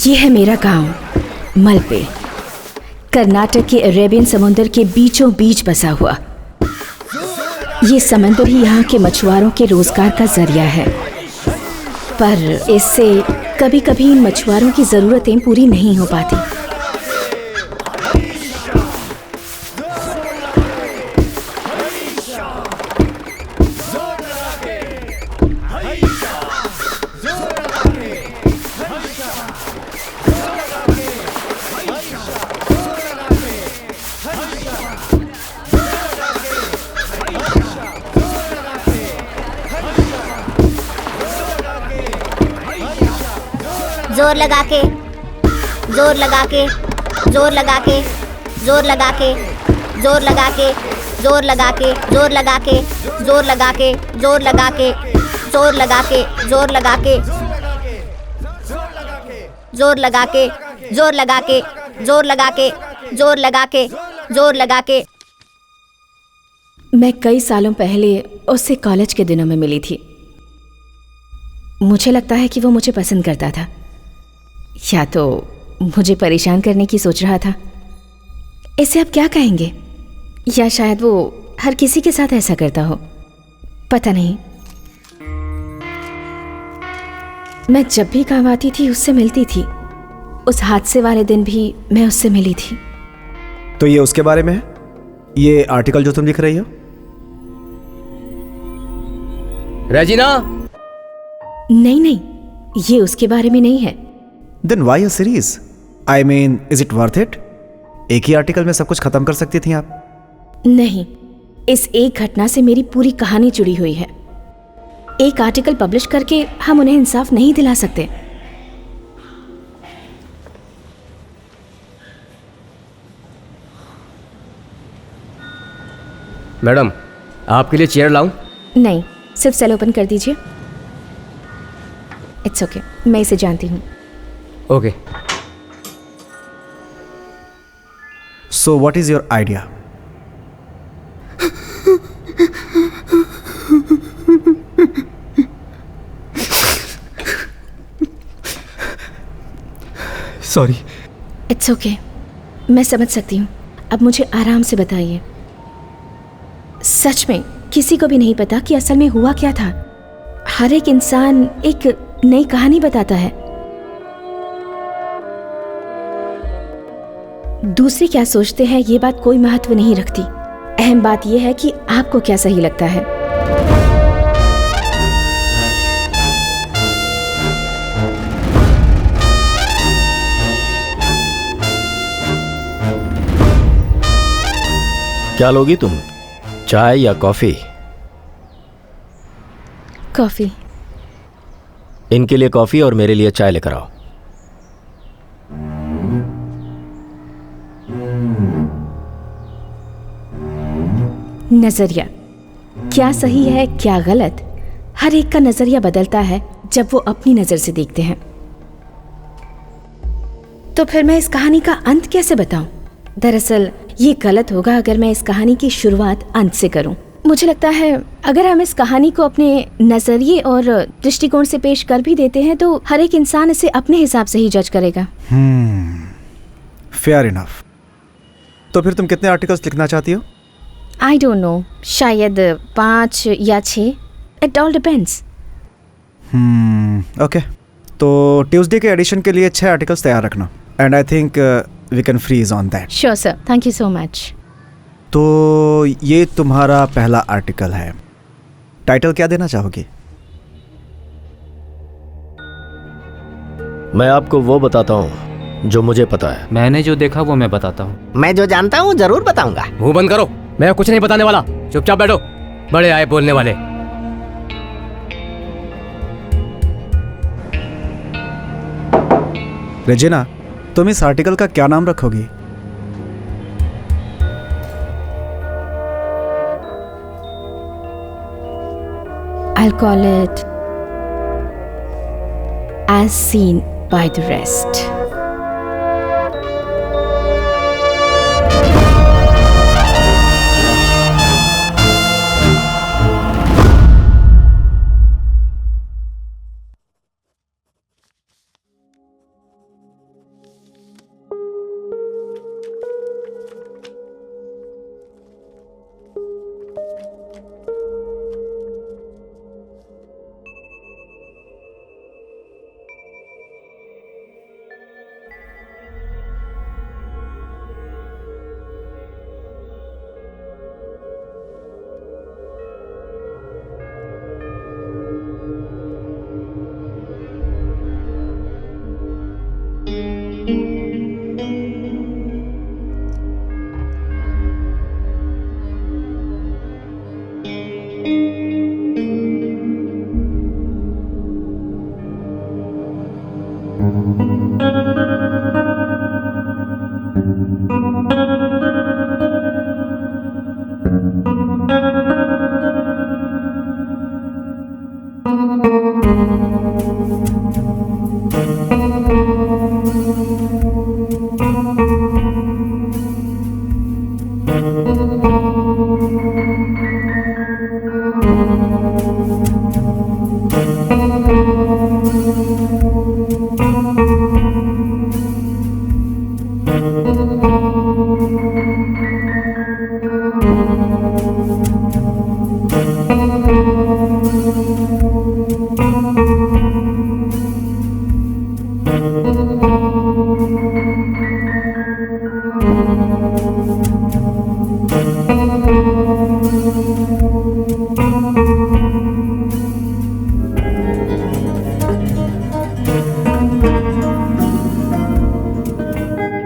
ये है मेरा गांव मलपे, कर्नाटक के अरेबियन समुंदर के बीचों बीच बसा हुआ। ये समंदर ही यहाँ के मछुआरों के रोजगार का जरिया है, पर इससे कभी कभी इन मछुआरों की ज़रूरतें पूरी नहीं हो पाती। जोर लगा के, जोर लगा के, जोर लगा के, जोर लगा के, जोर लगा के, जोर लगा के, जोर लगा के, जोर लगा के, जोर लगा के, जोर लगा के, जोर लगा के, जोर लगा के, जोर लगा के, जोर लगा के, जोर लगा के, जोर लगा के। मैं कई सालों पहले उससे कॉलेज के दिनों में मिली थी। मुझे लगता है कि वो मुझे पसंद करता था, या तो मुझे परेशान करने की सोच रहा था। इसे आप क्या कहेंगे? या शायद वो हर किसी के साथ ऐसा करता हो, पता नहीं। मैं जब भी काम आती थी उससे मिलती थी। उस हादसे वाले दिन भी मैं उससे मिली थी। तो ये उसके बारे में है, ये आर्टिकल जो तुम लिख रही हो? रेजिना? नहीं नहीं, ये उसके बारे में नहीं है। Then why a series? I mean, is it worth it? एक ही आर्टिकल में सब कुछ खत्म कर सकती थी आप। नहीं, इस एक घटना से मेरी पूरी कहानी जुड़ी हुई है। एक आर्टिकल पब्लिश करके हम उन्हें इंसाफ नहीं दिला सकते। मैडम, आपके लिए चेयर लाऊं? नहीं, सिर्फ सेल ओपन कर दीजिए। इट्स ओके, मैं इसे जानती हूँ। Okay. So what is your idea? Sorry. It's okay, मैं समझ सकती हूँ। अब मुझे आराम से बताइए। सच में किसी को भी नहीं पता कि असल में हुआ क्या था। हर एक इंसान एक नई कहानी बताता है। दूसरे क्या सोचते हैं ये बात कोई महत्व नहीं रखती। अहम बात यह है कि आपको क्या सही लगता है। क्या लोगी तुम, चाय या कॉफी? कॉफी। इनके लिए कॉफी और मेरे लिए चाय लेकर आओ। नजरिया क्या सही है क्या गलत, हर एक का नजरिया बदलता है जब वो अपनी नजर से देखते हैं। तो फिर मैं इस कहानी का अंत कैसे बताऊं? दरअसल ये गलत होगा अगर मैं इस कहानी की शुरुआत अंत से करूं। मुझे लगता है अगर हम इस कहानी को अपने नजरिए और दृष्टिकोण से पेश कर भी देते हैं तो हर एक इंसान इसे अपने हिसाब से ही जज करेगा। Fair enough. तो फिर तुम कितने आर्टिकल्स लिखना चाहती हो? आई डोंट नो, शायद 5 या 6। It all depends. ओके, तो ट्यूसडे के एडिशन के लिए 6 आर्टिकल्स तैयार रखना, and I think we can freeze on that. Sure sir, thank you so much. तो ये तुम्हारा पहला आर्टिकल है। टाइटल क्या देना चाहोगी? मैं आपको वो बताता हूँ जो मुझे पता है। मैंने जो देखा वो मैं बताता हूँ। मैं जो जानता हूँ जरूर बताऊंगा। मुंह बंद करो, मैं कुछ नहीं बताने वाला। चुपचाप बैठो, बड़े आए बोलने वाले। रेजिना, तुम इस आर्टिकल का क्या नाम रखोगी? I'll call it As Seen by the Rest.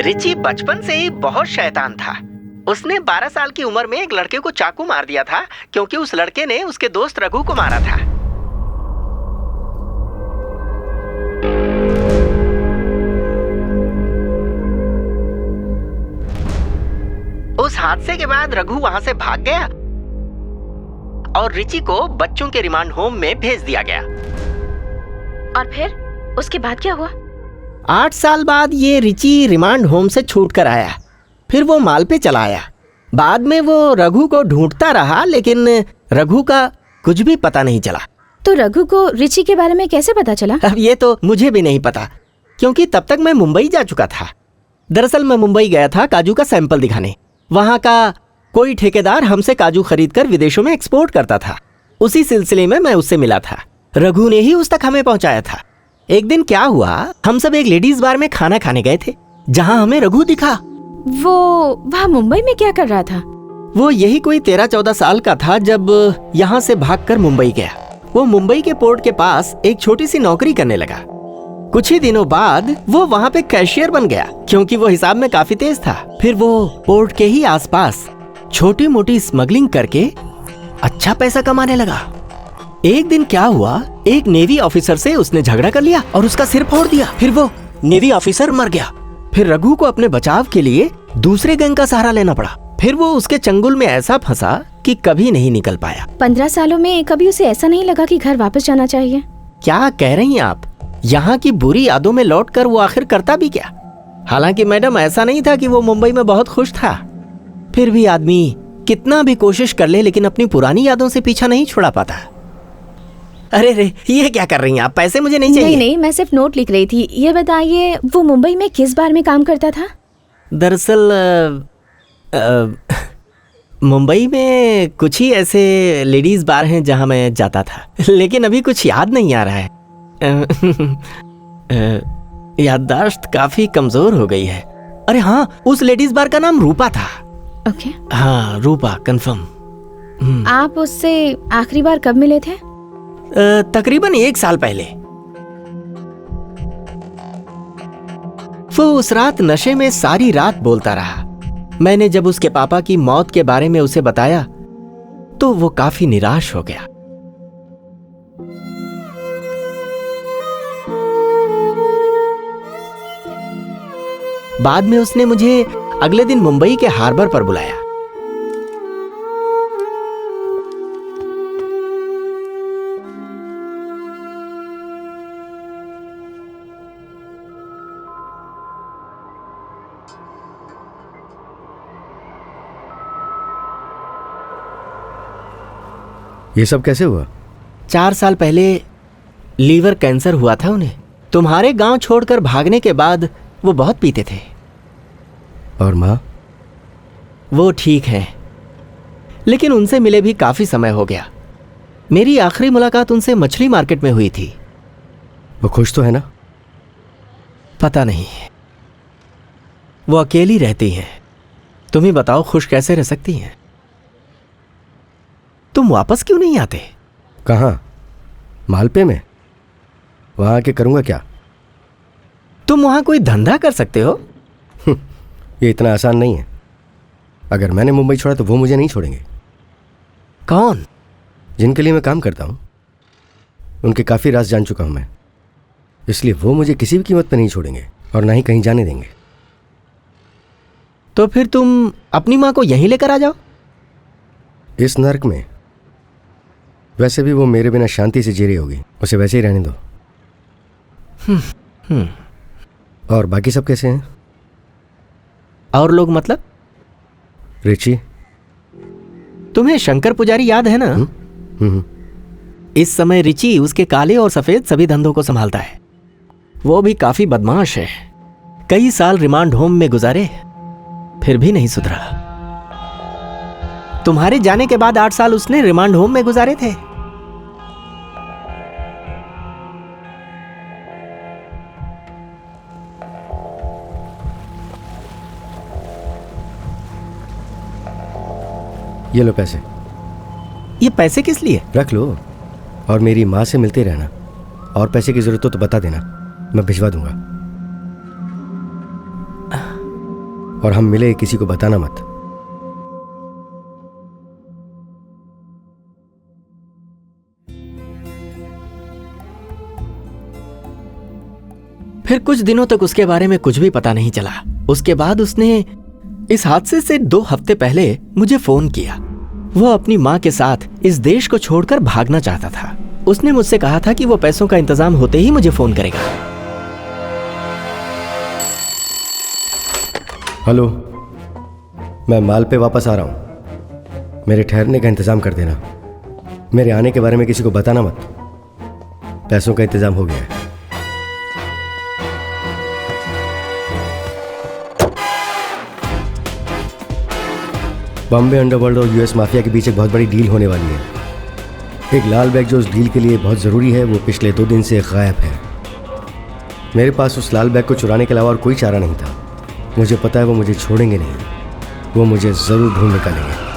Richie बचपन से ही बहुत शैतान था। उसने 12 साल की उम्र में एक लड़के को चाकू मार दिया था क्योंकि उस लड़के ने उसके दोस्त रघु को मारा था। उस हादसे के बाद रघु वहां से भाग गया और रिची को बच्चों के रिमांड होम में भेज दिया गया। और फिर उसके बाद क्या हुआ? 8 साल बाद ये रिची रिमांड होम से छूट कर आया। फिर वो माल पे चला आया। बाद में वो रघु को ढूंढता रहा, लेकिन रघु का कुछ भी पता नहीं चला। तो रघु को रिची के बारे में कैसे पता चला? अब ये तो मुझे भी नहीं पता, क्योंकि तब तक मैं मुंबई जा चुका था। दरअसल मैं मुंबई गया था काजू का सैंपल दिखाने। वहाँ का कोई ठेकेदार हमसे काजू खरीद कर विदेशों में एक्सपोर्ट करता था। उसी सिलसिले में मैं उससे मिला था। रघु ने ही उस तक हमें पहुँचाया था। एक दिन क्या हुआ, हम सब एक लेडीज बार में खाना खाने गए थे, जहाँ हमें रघु दिखा। वो वहाँ मुंबई में क्या कर रहा था? वो यही कोई 13-14 साल का था जब यहाँ से भागकर मुंबई गया। वो मुंबई के पोर्ट के पास एक छोटी सी नौकरी करने लगा। कुछ ही दिनों बाद वो वहाँ पे कैशियर बन गया, क्योंकि वो हिसाब में काफी तेज था। फिर वो पोर्ट के ही आसपास छोटी मोटी स्मगलिंग करके अच्छा पैसा कमाने लगा। एक दिन क्या हुआ, एक नेवी ऑफिसर से उसने झगड़ा कर लिया और उसका सिर फोड़ दिया। फिर वो नेवी ऑफिसर मर गया। फिर रघु को अपने बचाव के लिए दूसरे गैंग का सहारा लेना पड़ा। फिर वो उसके चंगुल में ऐसा फंसा कि कभी नहीं निकल पाया। 15 सालों में कभी उसे ऐसा नहीं लगा कि घर वापस जाना चाहिए? क्या कह रही हैं आप? यहाँ की बुरी यादों में लौटकर वो आखिर करता भी क्या? हालांकि मैडम, ऐसा नहीं था कि वो मुंबई में बहुत खुश था। फिर भी आदमी कितना भी कोशिश कर ले, लेकिन अपनी पुरानी यादों से पीछा नहीं छुड़ा पाता। अरे रे, ये क्या कर रही हैं आप? पैसे मुझे नहीं चाहिए। नहीं, मैं सिर्फ नोट लिख रही थी। ये बताइए, वो मुंबई में किस बार में काम करता था? दरअसल मुंबई में कुछ ही ऐसे लेडीज बार हैं जहां मैं जाता था, लेकिन अभी कुछ याद नहीं आ रहा है। याददाश्त काफी कमजोर हो गई है। अरे हाँ, उस लेडीज बार का नाम रूपा था। ओके। हाँ, रूपा, कंफर्म। आप उससे आखिरी बार कब मिले थे? तकरीबन 1 साल पहले। वो उस रात नशे में सारी रात बोलता रहा। मैंने जब उसके पापा की मौत के बारे में उसे बताया तो वो काफी निराश हो गया। बाद में उसने मुझे अगले दिन मुंबई के हार्बर पर बुलाया। ये सब कैसे हुआ? 4 साल पहले लीवर कैंसर हुआ था उन्हें। तुम्हारे गांव छोड़कर भागने के बाद वो बहुत पीते थे। और माँ? वो ठीक है, लेकिन उनसे मिले भी काफी समय हो गया। मेरी आखिरी मुलाकात उनसे मछली मार्केट में हुई थी। वो खुश तो है ना? पता नहीं, वो अकेली रहती हैं। तुम ही बताओ, खुश कैसे रह सकती हैं? तुम वापस क्यों नहीं आते? कहाँ? मालपे में? वहां आके करूंगा क्या? तुम वहां कोई धंधा कर सकते हो। ये इतना आसान नहीं है। अगर मैंने मुंबई छोड़ा तो वो मुझे नहीं छोड़ेंगे। कौन? जिनके लिए मैं काम करता हूँ उनके काफ़ी राज जान चुका हूँ मैं, इसलिए वो मुझे किसी भी कीमत पर नहीं छोड़ेंगे और ना ही कहीं जाने देंगे। तो फिर तुम अपनी माँ को यहीं लेकर आ जाओ। इस नर्क में वैसे भी वो मेरे बिना शांति से जी रही होगी, उसे वैसे ही रहने दो। और बाकी सब कैसे हैं? और लोग मतलब? रिची। तुम्हें शंकर पुजारी याद है ना? इस समय रिची उसके काले और सफेद सभी धंधों को संभालता है। वो भी काफी बदमाश है। कई साल रिमांड होम में गुजारे, फिर भी नहीं सुधरा। तुम्हारे जाने के बाद 8 साल उसने रिमांड होम में गुजारे थे। ये लो पैसे। ये पैसे किस लिए? रख लो और मेरी माँ से मिलते रहना, और पैसे की जरूरत हो तो बता देना, मैं भिजवा दूंगा। और हम मिले किसी को बताना मत। फिर कुछ दिनों तक उसके बारे में कुछ भी पता नहीं चला। उसके बाद उसने इस हादसे से 2 हफ्ते पहले मुझे फोन किया। वो अपनी माँ के साथ इस देश को छोड़कर भागना चाहता था। उसने मुझसे कहा था कि वो पैसों का इंतजाम होते ही मुझे फोन करेगा। हेलो, मैं माल पे वापस आ रहा हूँ, मेरे ठहरने का इंतजाम कर देना। मेरे आने के बारे में किसी को बताना मत। पैसों का इंतजाम हो गया है। बॉम्बे अंडरवर्ल्ड और यूएस माफिया के बीच एक बहुत बड़ी डील होने वाली है। एक लाल बैग जो उस डील के लिए बहुत ज़रूरी है वो पिछले 2 दिन से गायब है। मेरे पास उस लाल बैग को चुराने के अलावा और कोई चारा नहीं था। मुझे पता है वो मुझे छोड़ेंगे नहीं, वो मुझे ज़रूर ढूंढ निकालेंगे।